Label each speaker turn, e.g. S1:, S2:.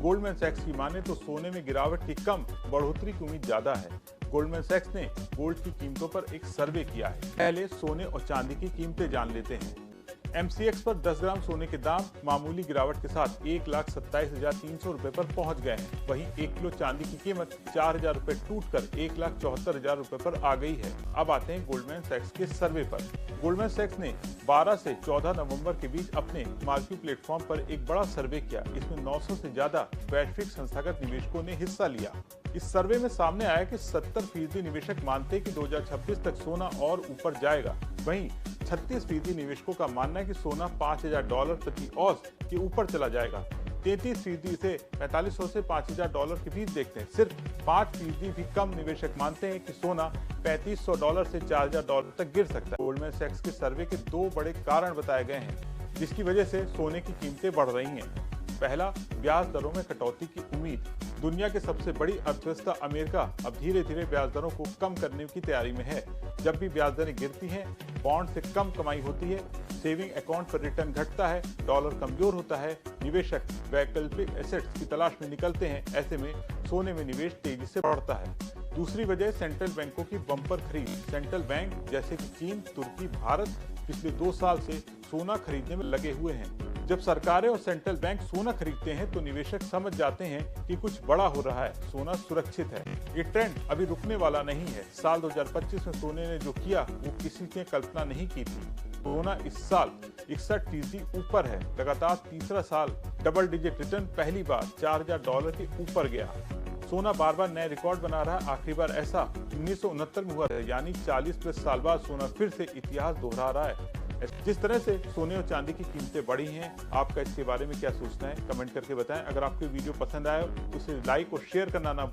S1: Goldman सैक्स की माने तो सोने में गिरावट की कम, बढ़ोतरी की उम्मीद ज्यादा है। गोल्डमैन सैक्स ने गोल्ड की कीमतों पर एक सर्वे किया है। पहले सोने और चांदी की कीमतें जान लेते हैं। MCX पर 10 ग्राम सोने के दाम मामूली गिरावट के साथ 1,27,300 रुपए पर पहुंच गए हैं। वहीं 1 किलो चांदी की कीमत 4,000 रुपए टूटकर 1,74,000 रुपए पर आ गई है। अब आते हैं गोल्डमैन सैक्स के सर्वे पर। गोल्डमैन सैक्स ने 12 से 14 नवंबर के बीच अपने मार्केट प्लेटफॉर्म पर एक बड़ा सर्वे किया। इसमें 900 से ज्यादा वैश्विक संस्थागत निवेशकों ने हिस्सा लिया। इस सर्वे में सामने आया कि 70% निवेशक मानते हैं कि 2026 तक सोना और ऊपर जाएगा। वहीं 36% निवेशकों का मानना है कि सोना $5,000 प्रति औंस के ऊपर चला जाएगा। 33% इसे 4,500 से $5,000 के बीच देखते हैं। सिर्फ 5% भी कम निवेशक मानते हैं कि सोना $3,500 से $4,000 तक गिर सकता है। गोल्डमैन सैक्स के सर्वे के 2 बड़े कारण बताए गए हैं जिसकी वजह से सोने की कीमतें बढ़ रही हैं। पहला, ब्याज दरों में कटौती की उम्मीद। दुनिया की सबसे बड़ी अर्थव्यवस्था अमेरिका अब धीरे धीरे ब्याज दरों को कम करने की तैयारी में है। जब भी ब्याज दरें गिरती हैं, बॉन्ड से कम कमाई होती है, सेविंग अकाउंट पर रिटर्न घटता है, डॉलर कमजोर होता है, निवेशक वैकल्पिक एसेट्स की तलाश में निकलते हैं। ऐसे में सोने में निवेश तेजी से बढ़ता है। दूसरी वजह सेंट्रल बैंकों की बम्पर खरीद। सेंट्रल बैंक जैसे कि चीन, तुर्की, भारत पिछले 2 साल से सोना खरीदने में लगे हुए हैं। जब सरकारें और सेंट्रल बैंक सोना खरीदते हैं तो निवेशक समझ जाते हैं कि कुछ बड़ा हो रहा है, सोना सुरक्षित है। ये ट्रेंड अभी रुकने वाला नहीं है। साल 2025 में सोने ने जो किया वो किसी ने कल्पना नहीं की थी। सोना इस साल 61% ऊपर है। लगातार तीसरा साल डबल डिजिट रिटर्न, पहली बार $4,000 के ऊपर गया। सोना बार बार नए रिकॉर्ड बना रहा है। आखिरी बार ऐसा 1969 में हुआ है, यानी 40+ साल बाद सोना फिर से इतिहास दोहरा रहा है। जिस तरह से सोने और चांदी की कीमतें बढ़ी हैं, आपका इसके बारे में क्या सोचना है, कमेंट करके बताएं। अगर आपको वीडियो पसंद आया तो इसे लाइक और शेयर करना ना